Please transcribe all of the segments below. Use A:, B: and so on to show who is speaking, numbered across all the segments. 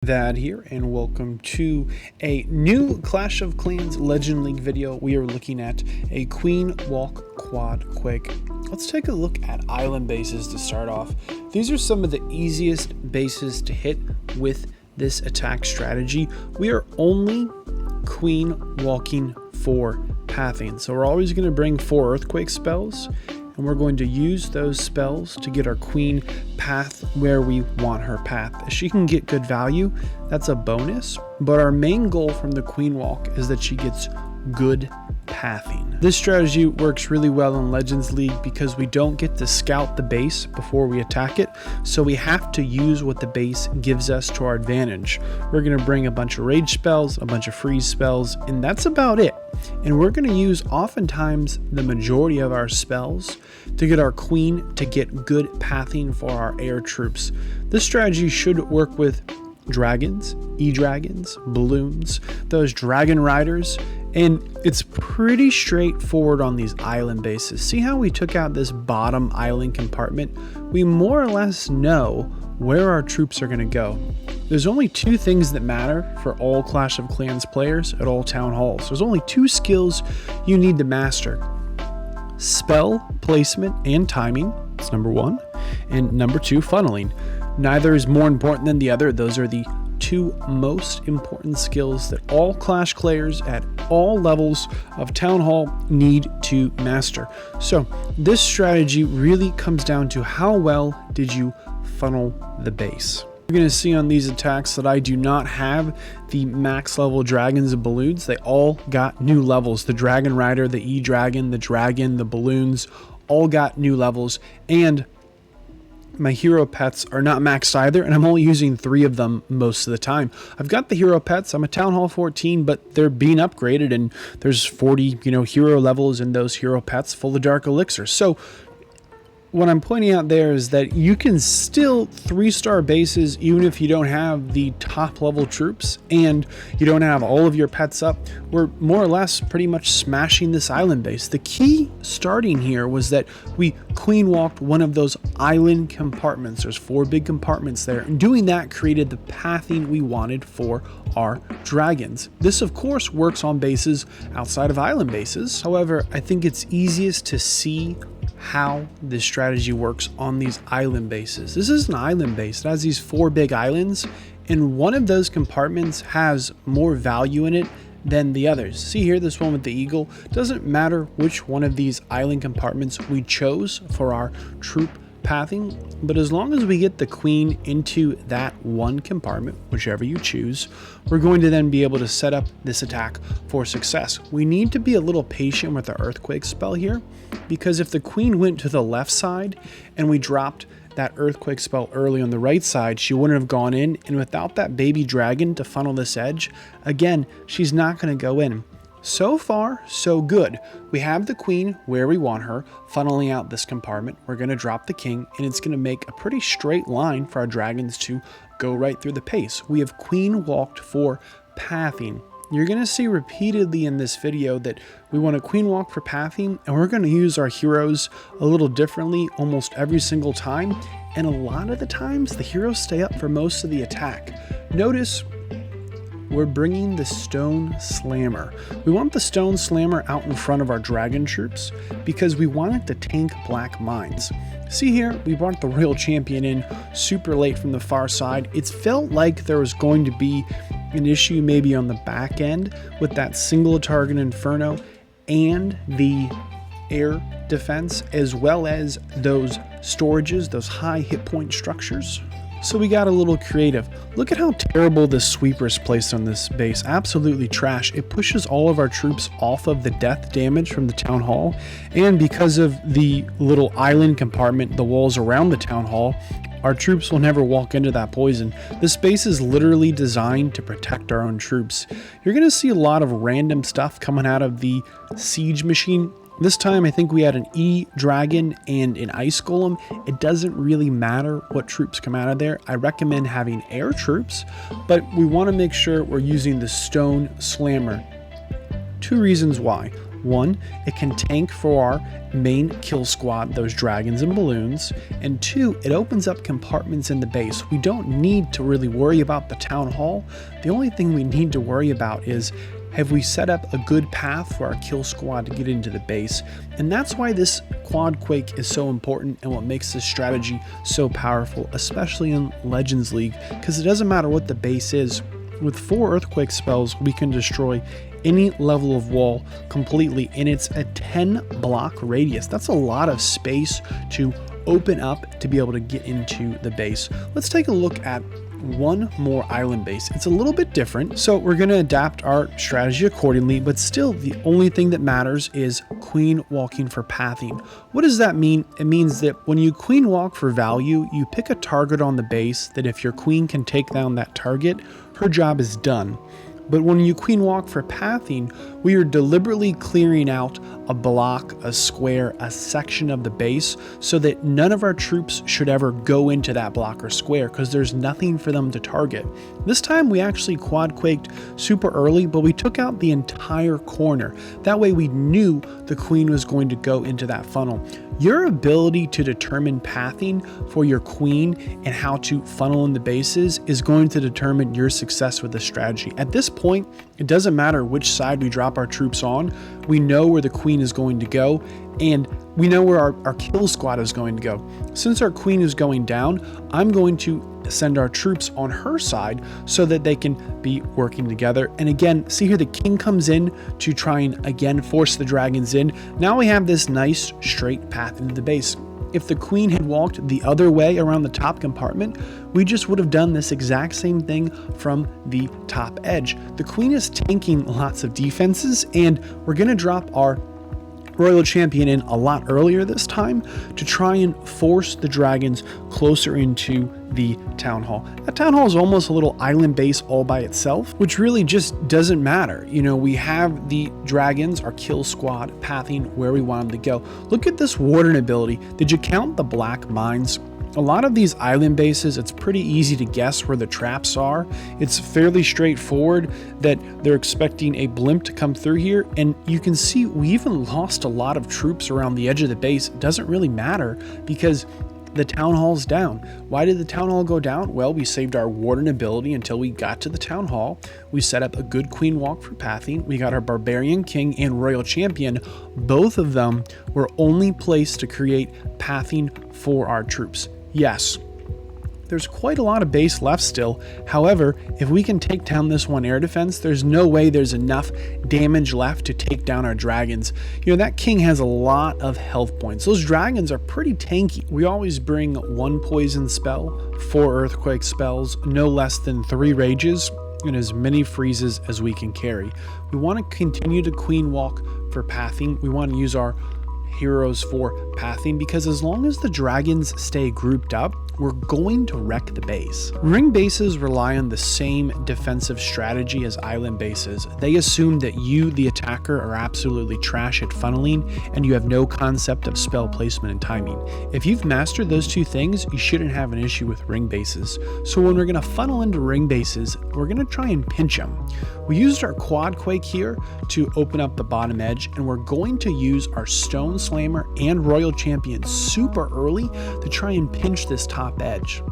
A: Vadd here, and welcome to a new Clash of Clans Legend League video. We are looking at a Queen Walk Quad Quake. Let's take a look at island bases to start off. These are some of the easiest bases to hit with this attack strategy. We are only queen walking for pathing, so we're always going to bring 4 earthquake spells, and we're going to use those spells to get our queen path where we want her path. If she can get good value, that's a bonus, but our main goal from the queen walk is that she gets good pathing. This strategy works really well in Legends League because we don't get to scout the base before we attack it, so we have to use what the base gives us to our advantage. We're going to bring a bunch of rage spells, a bunch of freeze spells, and that's about it. And we're going to use oftentimes the majority of our spells to get our queen to get good pathing for our air troops. This strategy should work with dragons, e-dragons, balloons, those dragon riders, and it's pretty straightforward on these island bases. See how we took out this bottom island compartment? We more or less know where our troops are going to go. There's only 2 things that matter for all Clash of Clans players at all town halls. There's only 2 skills you need to master: spell placement and timing. That's number 1. And number 2, funneling. Neither is more important than the other. Those are the 2 most important skills that all Clash players at all levels of Town Hall need to master. So this strategy really comes down to how well did you funnel the base. You're going to see on these attacks that I do not have the max level dragons and balloons. They all got new levels. The dragon rider, the e-dragon, the dragon, the balloons all got new levels, and my hero pets are not maxed either, and I'm only using 3 of them most of the time. I've got the hero pets. I'm a Town Hall 14, but they're being upgraded, and there's 40, hero levels in those hero pets full of dark elixirs. So what I'm pointing out there is that you can still 3-star bases even if you don't have the top level troops and you don't have all of your pets up. We're more or less pretty much smashing this island base. The key starting here was that we queen walked one of those island compartments. There's 4 big compartments there, and doing that created the pathing we wanted for our dragons. This of course works on bases outside of island bases. However, I think it's easiest to see how this strategy works on these island bases. This is an island base. It has these 4 big islands, and one of those compartments has more value in it than the others. See here, this one with the eagle. Doesn't matter which one of these island compartments we chose for our troop pathing, but as long as we get the queen into that one compartment, whichever you choose, we're going to then be able to set up this attack for success. We need to be a little patient with the earthquake spell here, because if the queen went to the left side and we dropped that earthquake spell early on the right side, she wouldn't have gone in, and without that baby dragon to funnel this edge, again, she's not going to go in. So far, so good. We have the queen where we want her, funneling out this compartment. We're going to drop the king, and it's going to make a pretty straight line for our dragons to go right through the pace. We have queen walked for pathing. You're going to see repeatedly in this video that we want to queen walk for pathing, and we're going to use our heroes a little differently almost every single time, and a lot of the times the heroes stay up for most of the attack. Notice we're bringing the stone slammer. We want the stone slammer out in front of our dragon troops because we want it to tank black mines. See here, we brought the royal champion in super late from the far side. It felt like there was going to be an issue maybe on the back end with that single target inferno and the air defense, as well as those storages, those high hit point structures. So we got a little creative. Look at how terrible this sweeper is placed on this base. Absolutely trash. It pushes all of our troops off of the death damage from the town hall, and because of the little island compartment, the walls around the town hall, our troops will never walk into that poison. This base is literally designed to protect our own troops. You're going to see a lot of random stuff coming out of the siege machine. This time I think we had an E-Dragon and an Ice Golem. It doesn't really matter what troops come out of there. I recommend having air troops, but we want to make sure we're using the Stone Slammer. 2 reasons why. One, it can tank for our main kill squad, those dragons and balloons, and two, it opens up compartments in the base. We don't need to really worry about the town hall. The only thing we need to worry about is, have we set up a good path for our kill squad to get into the base? And that's why this quad Quake is so important and what makes this strategy so powerful, especially in Legends League, because it doesn't matter what the base is. With 4 earthquake spells, we can destroy any level of wall completely, and it's a 10 block radius. That's a lot of space to open up to be able to get into the base. Let's take a look at one more island base. It's a little bit different, so we're going to adapt our strategy accordingly, but still the only thing that matters is queen walking for pathing. What does that mean? It means that when you queen walk for value, you pick a target on the base that if your queen can take down that target, her job is done. But when you queen walk for pathing, we are deliberately clearing out a block, a square, a section of the base so that none of our troops should ever go into that block or square because there's nothing for them to target. This time we actually quad quaked super early, but we took out the entire corner. That way we knew the queen was going to go into that funnel. Your ability to determine pathing for your queen and how to funnel in the bases is going to determine your success with the strategy. At this point, it doesn't matter which side we drop our troops on. We know where the queen is going to go, and we know where our kill squad is going to go. Since our queen is going down, I'm going to send our troops on her side so that they can be working together. And again, see here the king comes in to try and again force the dragons in. Now we have this nice straight path into the base. If the queen had walked the other way around the top compartment, we just would have done this exact same thing from the top edge. The queen is tanking lots of defenses, and we're going to drop our Royal Champion in a lot earlier this time to try and force the dragons closer into the town hall. That town hall is almost a little island base all by itself, which really just doesn't matter. You know, we have the dragons, our kill squad, pathing where we want them to go. Look at this warden ability. Did you count the black mines? A lot of these island bases, it's pretty easy to guess where the traps are. It's fairly straightforward that they're expecting a blimp to come through here, and you can see we even lost a lot of troops around the edge of the base. It doesn't really matter because the town hall's down. Why did the town hall go down? Well, we saved our warden ability until we got to the town hall. We set up a good queen walk for pathing. We got our barbarian king and royal champion. Both of them were only placed to create pathing for our troops. Yes, there's quite a lot of base left still. However, if we can take down this one air defense, there's no way there's enough damage left to take down our dragons. You know, that king has a lot of health points. Those dragons are pretty tanky. We always bring 1 poison spell, 4 earthquake spells, no less than 3 rages, and as many freezes as we can carry. We want to continue to queen walk for pathing. We want to use our heroes for pathing because as long as the dragons stay grouped up, we're going to wreck the base. Ring bases rely on the same defensive strategy as island bases. They assume that you, the attacker, are absolutely trash at funneling and you have no concept of spell placement and timing. If you've mastered those 2 things, you shouldn't have an issue with ring bases. So when we're going to funnel into ring bases, we're going to try and pinch them. We used our quad quake here to open up the bottom edge, and we're going to use our stone slammer and royal champion super early to try and pinch this top edge.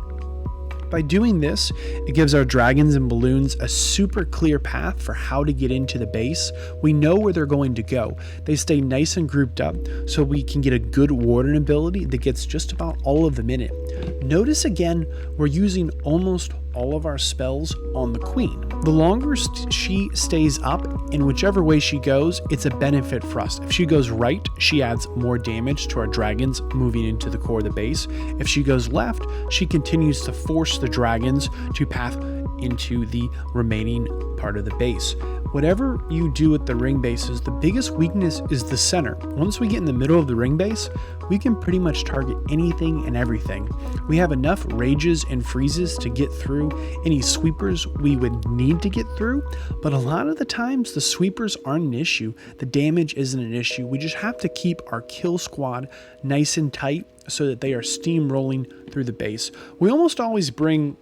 A: By doing this, it gives our dragons and balloons a super clear path for how to get into the base. We know where they're going to go. They stay nice and grouped up so we can get a good warden ability that gets just about all of them in it. Notice again, we're using almost all of our spells on the queen. The longer she stays up in whichever way she goes, it's a benefit for us. If she goes right, she adds more damage to our dragons moving into the core of the base. If she goes left, she continues to force the dragons to path into the remaining part of the base. Whatever you do with the ring bases, the biggest weakness is the center. Once we get in the middle of the ring base, we can pretty much target anything and everything. We have enough rages and freezes to get through any sweepers we would need to get through, but a lot of the times the sweepers aren't an issue. The damage isn't an issue. We just have to keep our kill squad nice and tight so that they are steamrolling through the base. We almost always bring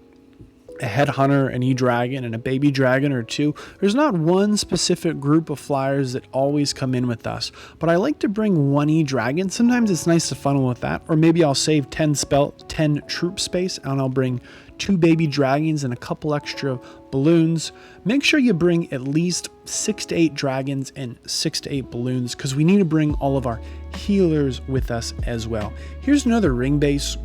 A: a headhunter, an e-dragon, and a baby dragon or two. There's not one specific group of flyers that always come in with us, but I like to bring one e-dragon. Sometimes it's nice to funnel with that, or maybe I'll save 10 troop space and I'll bring 2 baby dragons and a couple extra balloons. Make sure you bring at least 6 to 8 dragons and 6 to 8 balloons, because we need to bring all of our healers with us as well. Here's another ring base.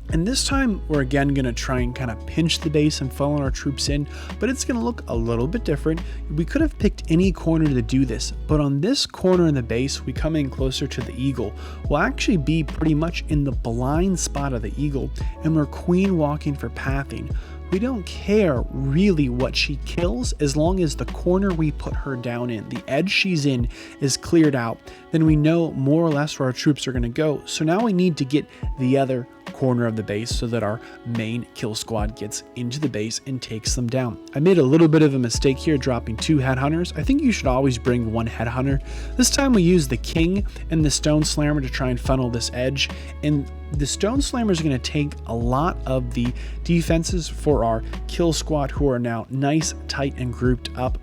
A: And this time we're again going to try and kind of pinch the base and funnel our troops in, but it's going to look a little bit different. We could have picked any corner to do this, but on this corner in the base, we come in closer to the eagle. We'll actually be pretty much in the blind spot of the eagle, and we're queen walking for pathing. We don't care really what she kills as long as the corner we put her down in, the edge she's in, is cleared out. Then we know more or less where our troops are going to go. So now we need to get the other corner of the base so that our main kill squad gets into the base and takes them down. I made a little bit of a mistake here dropping 2 headhunters. I think you should always bring 1 headhunter. This time we use the king and the stone slammer to try and funnel this edge, and the stone slammer is going to take a lot of the defenses for our kill squad, who are now nice, tight, and grouped up.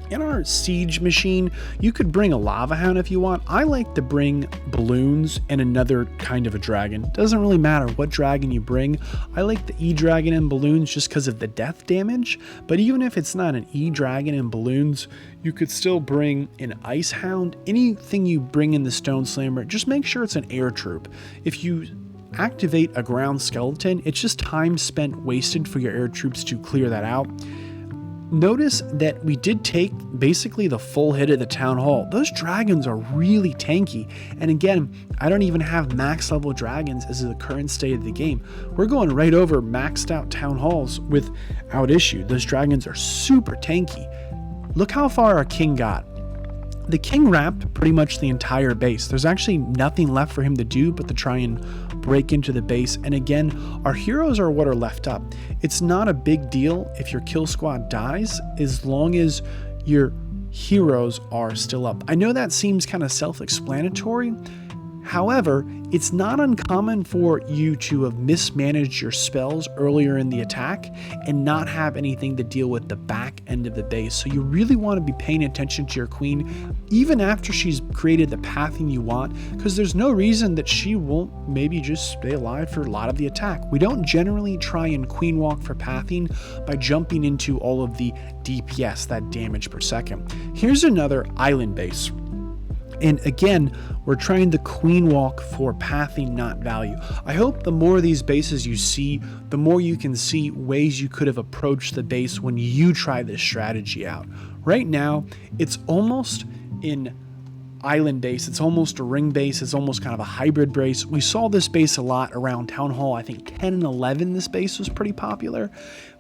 A: In our siege machine, you could bring a lava hound if you want. I like to bring balloons and another kind of a dragon. Doesn't really matter what dragon you bring. I like the e-dragon and balloons just because of the death damage, but even if it's not an e-dragon and balloons, you could still bring an ice hound. Anything you bring in the stone slammer, just make sure it's an air troop. If you activate a ground skeleton, it's just time spent wasted for your air troops to clear that out. Notice that we did take basically the full hit of the town hall. Those dragons are really tanky. And again, I don't even have max level dragons as the current state of the game. We're going right over maxed out town halls without issue. Those dragons are super tanky. Look how far our king got. The king wrapped pretty much the entire base. There's actually nothing left for him to do but to try and break into the base. And again, our heroes are what are left up. It's not a big deal if your kill squad dies as long as your heroes are still up. I know that seems kind of self-explanatory. However, it's not uncommon for you to have mismanaged your spells earlier in the attack and not have anything to deal with the back end of the base. So you really want to be paying attention to your queen even after she's created the pathing you want, because there's no reason that she won't maybe just stay alive for a lot of the attack. We don't generally try and queen walk for pathing by jumping into all of the DPS, that damage per second. Here's another island base. And again, we're trying the queen walk for pathing, not value. I hope the more of these bases you see, the more you can see ways you could have approached the base when you try this strategy out. Right now, it's almost in island base, it's almost a ring base, it's almost kind of a hybrid base. We saw this base a lot around Town Hall. I think 10 and 11, this base was pretty popular.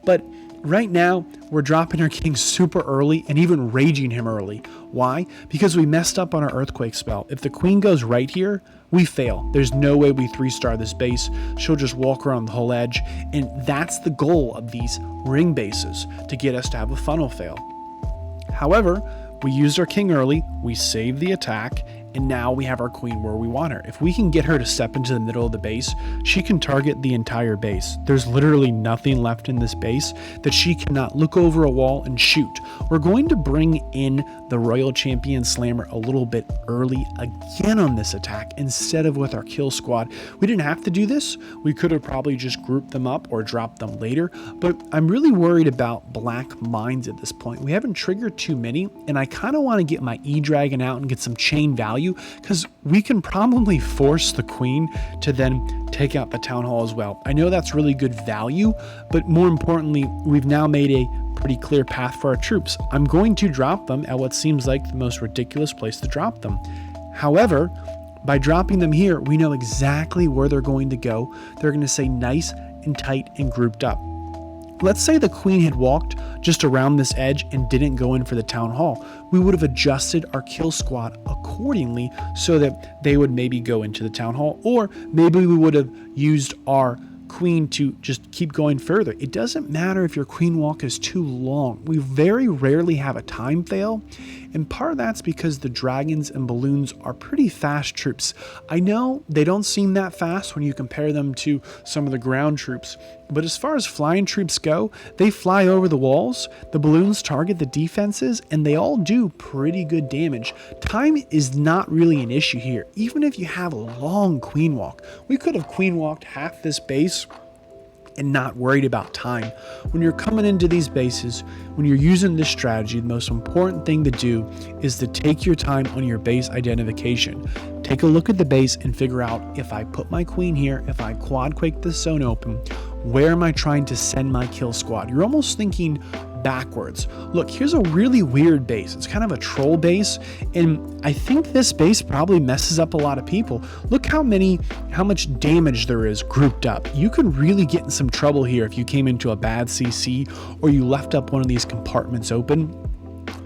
A: But right now, we're dropping our king super early and even raging him early. Why? Because we messed up on our earthquake spell. If the queen goes right here, we fail. There's no way we 3-star this base. She'll just walk around the whole edge. And that's the goal of these ring bases, to get us to have a funnel fail. However, we used our king early, we saved the attack, and now we have our queen where we want her. If we can get her to step into the middle of the base, she can target the entire base. There's literally nothing left in this base that she cannot look over a wall and shoot. We're going to bring in the Royal Champion Slammer a little bit early again on this attack instead of with our kill squad. We didn't have to do this. We could have probably just grouped them up or dropped them later, but I'm really worried about black mines at this point. We haven't triggered too many, and I kind of want to get my E-Dragon out and get some chain value, because we can probably force the queen to then take out the town hall as well. I know that's really good value, but more importantly, we've now made a pretty clear path for our troops. I'm going to drop them at what seems like the most ridiculous place to drop them. However, by dropping them here, we know exactly where they're going to go. They're going to stay nice and tight and grouped up. Let's say the queen had walked just around this edge and didn't go in for the town hall. We would have adjusted our kill squad accordingly so that they would maybe go into the town hall, or maybe we would have used our queen to just keep going further. It doesn't matter if your queen walk is too long. We very rarely have a time fail, and part of that's because the dragons and balloons are pretty fast troops. I know they don't seem that fast when you compare them to some of the ground troops, but as far as flying troops go, they fly over the walls, the balloons target the defenses, and they all do pretty good damage. Time is not really an issue here, even if you have a long queen walk. We could have queen walked half this base and not worried about time. When you're coming into these bases, when you're using this strategy, the most important thing to do is to take your time on your base identification. Take a look at the base and figure out, if I put my queen here, if I quad quake this zone open, where am I trying to send my kill squad? You're almost thinking backwards. Look, here's a really weird base. It's kind of a troll base, and I think this base probably messes up a lot of people. Look how much damage there is grouped up. You could really get in some trouble here if you came into a bad CC or you left up one of these compartments open.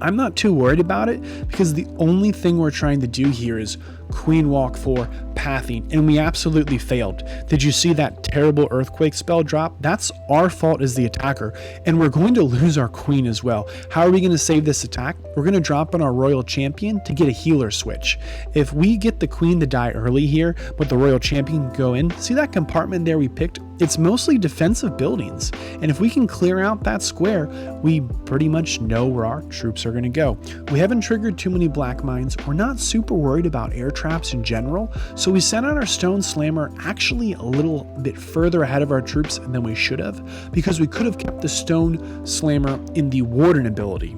A: I'm not too worried about it because the only thing we're trying to do here is queen walk for pathing, and we absolutely failed. Did you see that terrible earthquake spell drop? That's our fault as the attacker, and we're going to lose our queen as well. How are we going to save this attack? We're going to drop in our royal champion to get a healer switch. If we get the queen to die early here, but the royal champion can go in, see that compartment there we picked? It's mostly defensive buildings, and if we can clear out that square, we pretty much know where our troops are going to go. We haven't triggered too many black mines. We're not super worried about air traps in general, so we sent out our stone slammer actually a little bit further ahead of our troops than we should have, because we could have kept the stone slammer in the warden ability.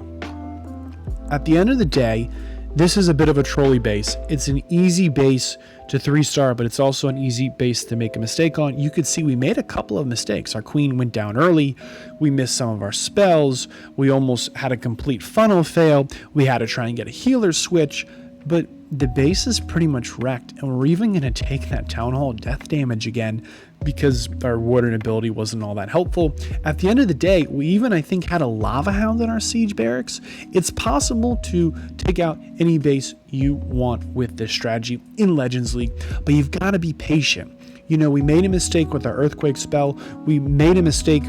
A: At the end of the day, this is a bit of a trolley base. It's an easy base to 3-star, but it's also an easy base to make a mistake on. You could see we made a couple of mistakes. Our queen went down early. We missed some of our spells. We almost had a complete funnel fail. We had to try and get a healer switch, but the base is pretty much wrecked, and we're even going to take that town hall death damage again because our warden ability wasn't all that helpful. At the end of the day, we even, I think, had a lava hound in our siege barracks. It's possible to take out any base you want with this strategy in Legends League, but you've got to be patient. You know, we made a mistake with our earthquake spell. We made a mistake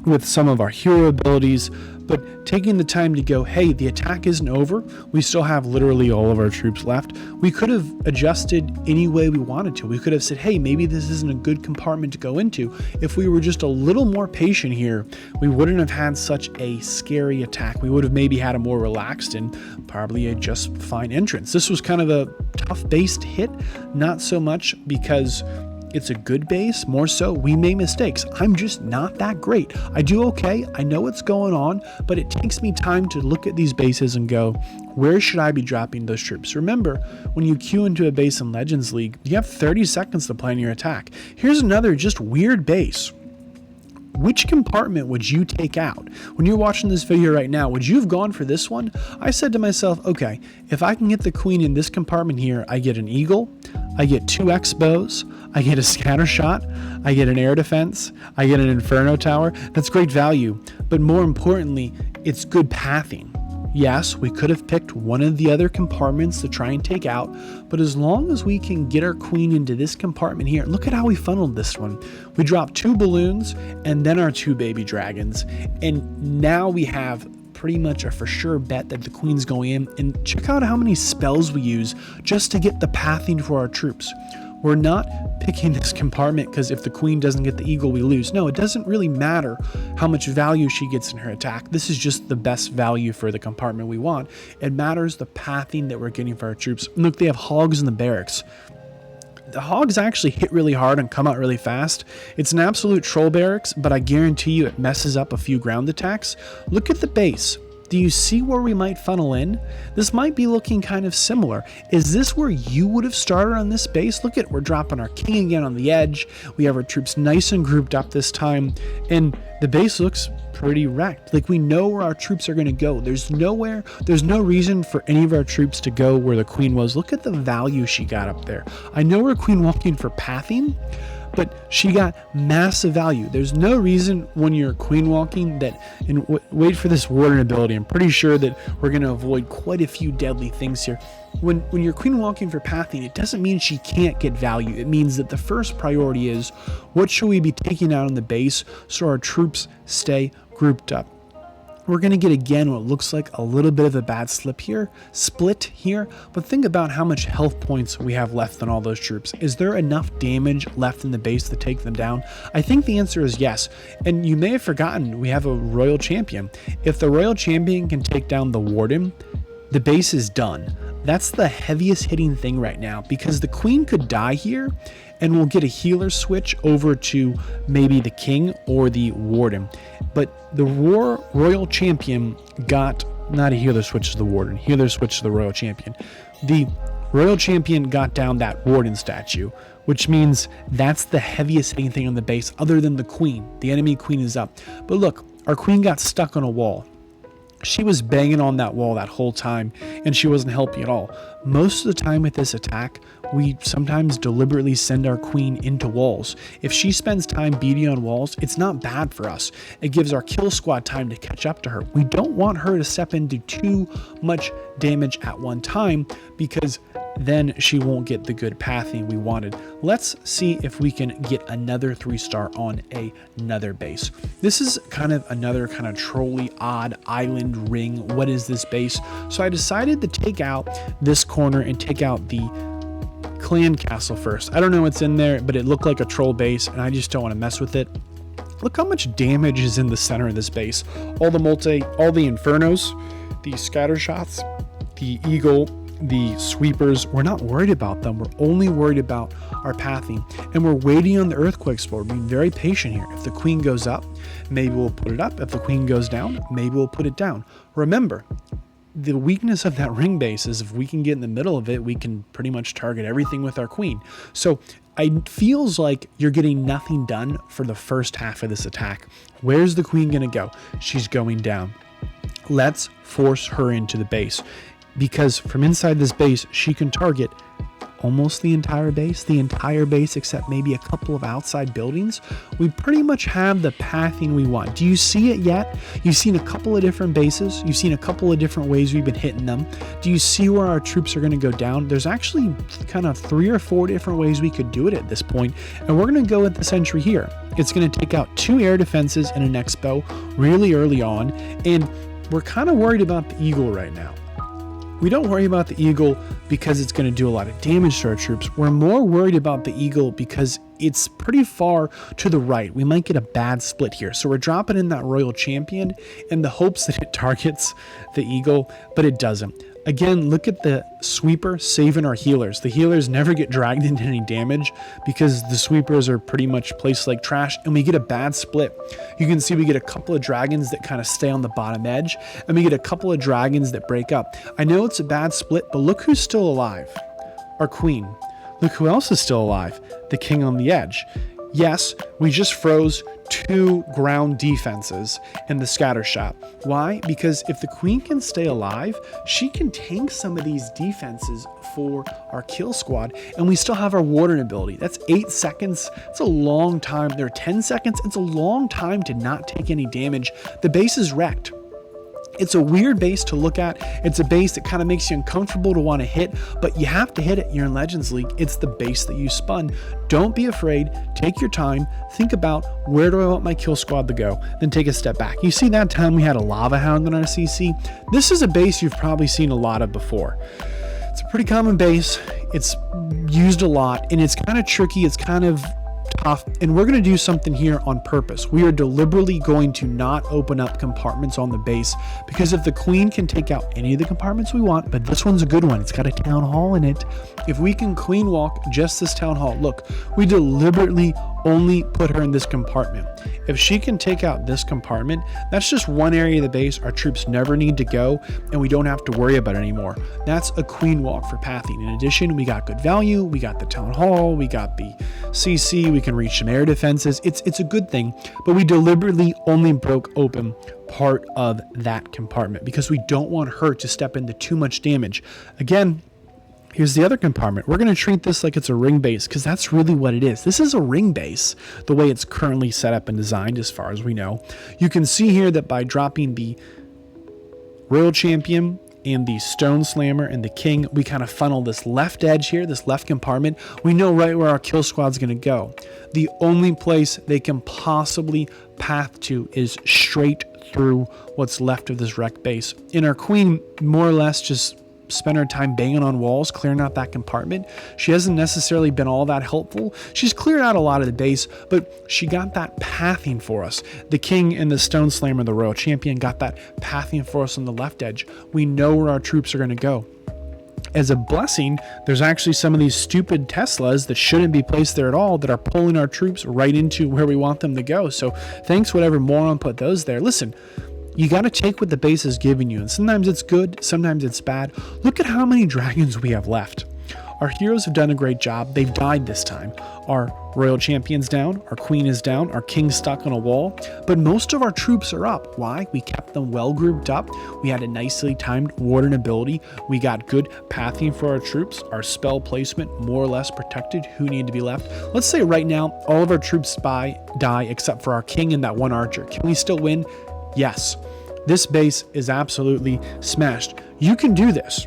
A: with some of our hero abilities, but taking the time to go, hey, the attack isn't over. We still have literally all of our troops left. We could have adjusted any way we wanted to. We could have said, hey, maybe this isn't a good compartment to go into. If we were just a little more patient here, we wouldn't have had such a scary attack. We would have maybe had a more relaxed and probably a just fine entrance. This was kind of a tough base to hit, not so much because it's a good base, more so we made mistakes. I'm just not that great. I do okay, I know what's going on, but it takes me time to look at these bases and go, where should I be dropping those troops? Remember, when you queue into a base in Legends League, you have 30 seconds to plan your attack. Here's another just weird base. Which compartment would you take out? When you're watching this video right now, would you have gone for this one? I said to myself, okay, if I can get the queen in this compartment here, I get an eagle, I get 2 X-bows, I get a scatter shot, I get an air defense, I get an inferno tower. That's great value, but more importantly, it's good pathing. Yes, we could have picked one of the other compartments to try and take out, but as long as we can get our queen into this compartment here, look at how we funneled this one. We dropped 2 balloons and then our 2 baby dragons, and now we have pretty much a for sure bet that the queen's going in. And check out how many spells we use just to get the pathing for our troops. We're not picking this compartment because if the queen doesn't get the eagle, we lose. No, it doesn't really matter how much value she gets in her attack. This is just the best value for the compartment we want. It matters the pathing that we're getting for our troops. And look, they have hogs in the barracks. The hogs actually hit really hard and come out really fast. It's an absolute troll barracks, but I guarantee you it messes up a few ground attacks. Look at the base. Do you see where we might funnel in? This might be looking kind of similar. Is this where you would have started on this base? Look at, we're dropping our king again on the edge. We have our troops nice and grouped up this time, and the base looks pretty wrecked. Like, we know where our troops are going to go. There's no reason for any of our troops to go where the queen was. Look at the value she got up there. I know we're queen walking for pathing, but she got massive value. There's no reason when you're queen walking that, and wait for this warden ability. I'm pretty sure that we're going to avoid quite a few deadly things here. When you're queen walking for pathing, it doesn't mean she can't get value. It means that the first priority is, what should we be taking out on the base so our troops stay grouped up? we're going to get again what looks like a little bit of a bad split here, but think about how much health points we have left on all those troops. Is there enough damage left in the base to take them down? I think the answer is yes. And you may have forgotten we have a royal champion. If the royal champion can take down the warden, the base is done. That's the heaviest hitting thing right now, because the queen could die here and we'll get a healer switch over to maybe the king or the warden. But the royal champion got, not a healer switch to the warden, healer switch to the royal champion. The royal champion got down that warden statue, which means that's the heaviest hitting thing on the base other than the queen. The enemy queen is up. But look, our queen got stuck on a wall. She was banging on that wall that whole time, and she wasn't helping at all. Most of the time with this attack, we sometimes deliberately send our queen into walls. If she spends time beating on walls, it's not bad for us. It gives our kill squad time to catch up to her. We don't want her to step into too much damage at one time, because then she won't get the good pathing we wanted. Let's see if we can get another 3-star on another base. This is kind of another kind of trolly odd island ring. What is this base? So I decided to take out this corner and take out the clan castle first. I don't know what's in there, but it looked like a troll base and I just don't want to mess with it. Look how much damage is in the center of this base. All the infernos, the scatter shots, the eagle, the sweepers. We're not worried about them. We're only worried about our pathing, and we're waiting on the earthquake spore. We're being very patient here. If the queen goes up, maybe we'll put it up. If the queen goes down, maybe we'll put it down. Remember, the weakness of that ring base is if we can get in the middle of it, we can pretty much target everything with our queen. So it feels like you're getting nothing done for the first half of this attack. Where's the queen going to go? She's going down. Let's force her into the base, because from inside this base, she can target almost the entire base except maybe a couple of outside buildings. We pretty much have the pathing we want. Do you see it yet? You've seen a couple of different bases. You've seen a couple of different ways we've been hitting them. Do you see where our troops are going to go down? There's actually kind of 3 or 4 different ways we could do it at this point, and we're going to go with the sentry here. It's going to take out 2 air defenses and an expo really early on, and we're kind of worried about the eagle right now. We don't worry about the eagle because it's going to do a lot of damage to our troops. We're more worried about the eagle because it's pretty far to the right. We might get a bad split here. So we're dropping in that royal champion in the hopes that it targets the eagle, but it doesn't. Again, look at the sweeper saving our healers. The healers never get dragged into any damage because the sweepers are pretty much placed like trash, and we get a bad split. You can see we get a couple of dragons that kind of stay on the bottom edge, and we get a couple of dragons that break up. I know it's a bad split, but look who's still alive. Our queen. Look who else is still alive. The king on the edge. Yes, we just froze 2 ground defenses and the scatter shot. Why? Because if the queen can stay alive, she can tank some of these defenses for our kill squad, and we still have our warden ability. That's 8 seconds. It's a long time. There are 10 seconds. It's a long time to not take any damage. The base is wrecked. It's a weird base to look at. It's a base that kind of makes you uncomfortable to want to hit, but you have to hit it. You're in Legends League. It's the base that you spun. Don't be afraid. Take your time. Think about, where do I want my kill squad to go? Then take a step back. You see that time we had a lava hound on our CC? This is a base you've probably seen a lot of before. It's a pretty common base. It's used a lot, and it's kind of tricky. It's kind of tough, and we're going to do something here on purpose. We are deliberately going to not open up compartments on the base, because if the queen can take out any of the compartments we want, but this one's a good one, it's got a town hall in it. If we can queen walk just this town hall, look, we deliberately only put her in this compartment. If she can take out this compartment, that's just one area of the base our troops never need to go, and we don't have to worry about it anymore. That's a queen walk for pathing. In addition, we got good value, we got the town hall, we got the CC, we can reach some air defenses. It's a good thing, but we deliberately only broke open part of that compartment because we don't want her to step into too much damage. Again, here's the other compartment. We're going to treat this like it's a ring base, because that's really what it is. This is a ring base, the way it's currently set up and designed as far as we know. You can see here that by dropping the royal champion and the stone slammer and the king, we kind of funnel this left edge here, this left compartment. We know right where our kill squad's going to go. The only place they can possibly path to is straight through what's left of this wreck base. And our queen more or less just spent her time banging on walls, clearing out that compartment. She hasn't necessarily been all that helpful. She's cleared out a lot of the base, but she got that pathing for us. The king and the stone slammer, the royal champion, got that pathing for us on the left edge. We know where our troops are going to go. As a blessing, there's actually some of these stupid Teslas that shouldn't be placed there at all that are pulling our troops right into where we want them to go. So thanks whatever moron put those there. Listen, you got to take what the base is giving you, and sometimes it's good, sometimes it's bad. Look at how many dragons we have left. Our heroes have done a great job. They've died this time. Our royal champion's down, our queen is down, our king's stuck on a wall, but most of our troops are up. Why? We kept them well grouped up. We had a nicely timed warden ability. We got good pathing for our troops. Our spell placement more or less protected who needed to be left. Let's say right now all of our troops die except for our king and that one archer. Can we still win? Yes. This base is absolutely smashed. You can do this.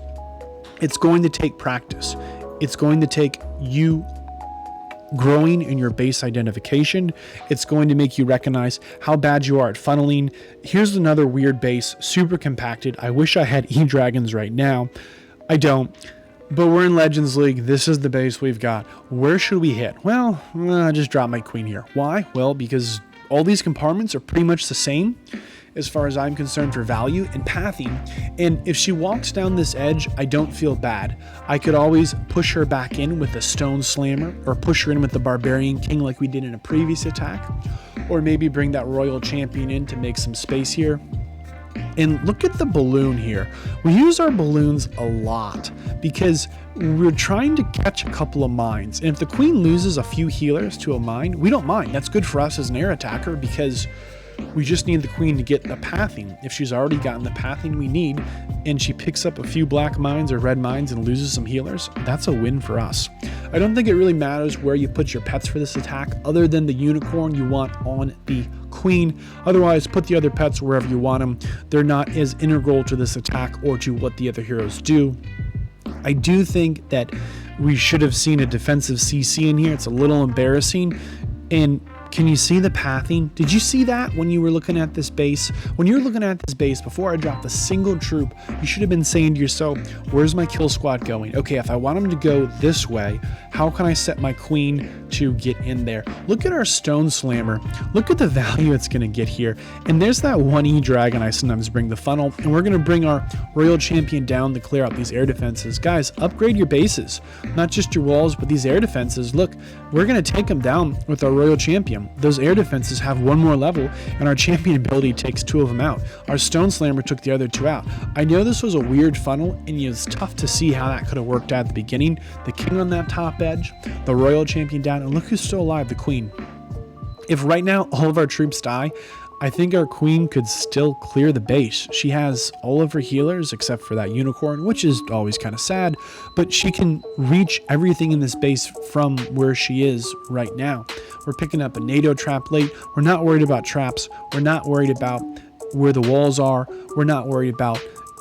A: It's going to take practice. It's going to take you growing in your base identification. It's going to make you recognize how bad you are at funneling. Here's another weird base, super compacted. I wish I had E-Dragons right now. I don't. But we're in Legends League. This is the base we've got. Where should we hit? Well, I just dropped my queen here. Why? Well, because all these compartments are pretty much the same as far as I'm concerned for value and pathing. And if she walks down this edge, I don't feel bad. I could always push her back in with a stone slammer, or push her in with the barbarian king like we did in a previous attack, or maybe bring that royal champion in to make some space here. And look at the balloon here. We use our balloons a lot because we're trying to catch a couple of mines. And if the queen loses a few healers to a mine, we don't mind. That's good for us as an air attacker because we just need the queen to get the pathing. If she's already gotten the pathing we need and she picks up a few black mines or red mines and loses some healers, that's a win for us. I don't think it really matters where you put your pets for this attack other than the unicorn you want on the queen. Otherwise, put the other pets wherever you want them. They're not as integral to this attack or to what the other heroes do. I do think that we should have seen a defensive CC in here. It's a little embarrassing. And can you see the pathing? Did you see that when you were looking at this base? When you're looking at this base, before I dropped a single troop, you should have been saying to yourself, where's my kill squad going? Okay, if I want them to go this way, how can I set my queen to get in there? Look at our stone slammer. Look at the value it's going to get here. And there's that one E-Dragon I sometimes bring the funnel, and we're going to bring our royal champion down to clear out these air defenses. Guys, upgrade your bases, not just your walls, but these air defenses. Look, we're going to take them down with our royal champion. Those air defenses have one more level, and our champion ability takes 2 of them out. Our stone slammer took the other 2 out. I know this was a weird funnel, and it's tough to see how that could have worked out at the beginning. The king on that top edge, the royal champion down, and look who's still alive, the queen. If right now all of our troops die, I think our queen could still clear the base. She has all of her healers except for that unicorn, which is always kind of sad, but she can reach everything in this base from where she is right now. We're picking up a NATO trap late. We're not worried about traps. We're not worried about where the walls are. We're not worried about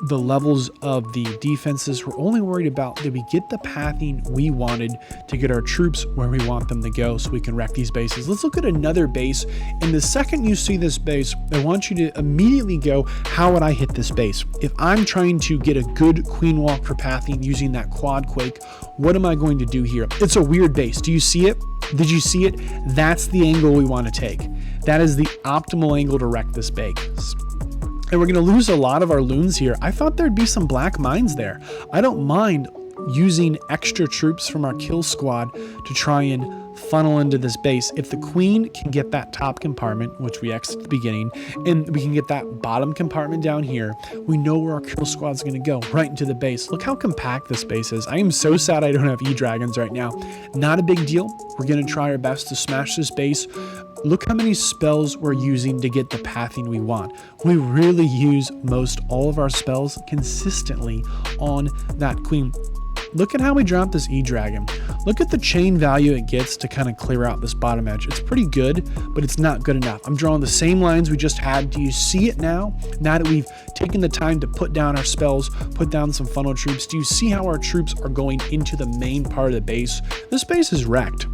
A: the levels of the defenses. We're only worried about that we get the pathing we wanted to get our troops where we want them to go so we can wreck these bases. Let's look at another base, and the second you see this base, I want you to immediately go, how would I hit this base? If I'm trying to get a good queen walk for pathing using that quad quake, what am I going to do here? It's a weird base. Do you see it? Did you see it? That's the angle we want to take. That is the optimal angle to wreck this base. And we're going to lose a lot of our loons here. I thought there'd be some black mines there. I don't mind using extra troops from our kill squad to try and funnel into this base. If the queen can get that top compartment, which we exited at the beginning, and we can get that bottom compartment down here, we know where our kill squad's going to go, right into the base. Look how compact this base is. I am so sad I don't have E-Dragons right now. Not a big deal. We're going to try our best to smash this base. Look how many spells we're using to get the pathing we want. We really use most all of our spells consistently on that queen. Look at how we dropped this E-Dragon. Look at the chain value it gets to kind of clear out this bottom edge. It's pretty good, but it's not good enough. I'm drawing the same lines we just had. Do you see it now? Now that we've taken the time to put down our spells, put down some funnel troops, do you see how our troops are going into the main part of the base? This base is wrecked.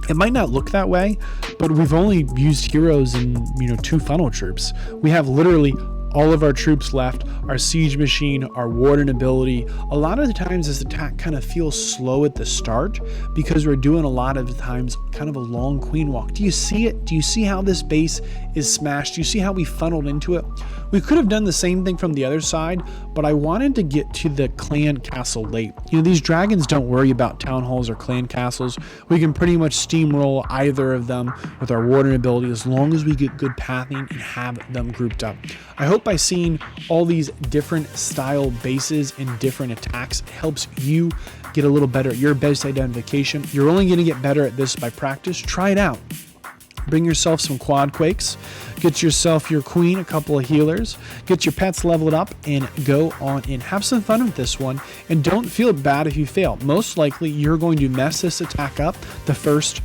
A: It might not look that way, but we've only used heroes and 2 funnel troops. We have literally all of our troops left, our siege machine, our warden ability. A lot of the times this attack kind of feels slow at the start because we're doing a lot of the times kind of a long queen walk. Do you see it? Do you see how this base is smashed? Do you see how we funneled into it? We could have done the same thing from the other side, but I wanted to get to the clan castle late. These dragons don't worry about town halls or clan castles. We can pretty much steamroll either of them with our warden ability as long as we get good pathing and have them grouped up. I hope by seeing all these different style bases and different attacks helps you get a little better at your base identification. You're only going to get better at this by practice. Try it out. Bring yourself some quad quakes, get yourself your queen, a couple of healers, get your pets leveled up, and go on in. Have some fun with this one, and don't feel bad if you fail. Most likely, you're going to mess this attack up the first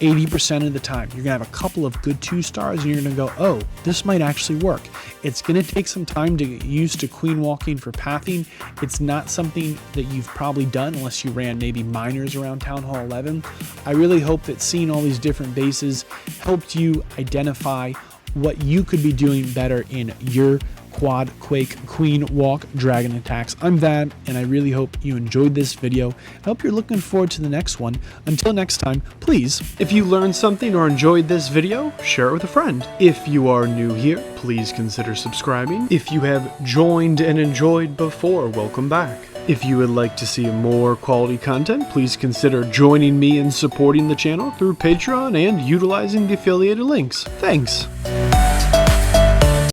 A: 80% of the time. You're going to have a couple of good 2-stars, and you're going to go, oh, this might actually work. It's going to take some time to get used to queen walking for pathing. It's not something that you've probably done unless you ran maybe miners around Town Hall 11. I really hope that seeing all these different bases helped you identify what you could be doing better in your quad quake queen walk dragon attacks. I'm Vadd, and I really hope you enjoyed this video. I hope you're looking forward to the next one. Until next time, please, if you learned something or enjoyed this video, share it with a friend. If you are new here, please consider subscribing. If you have joined and enjoyed before, welcome back. If you would like to see more quality content, please consider joining me in supporting the channel through Patreon and utilizing the affiliated links. Thanks!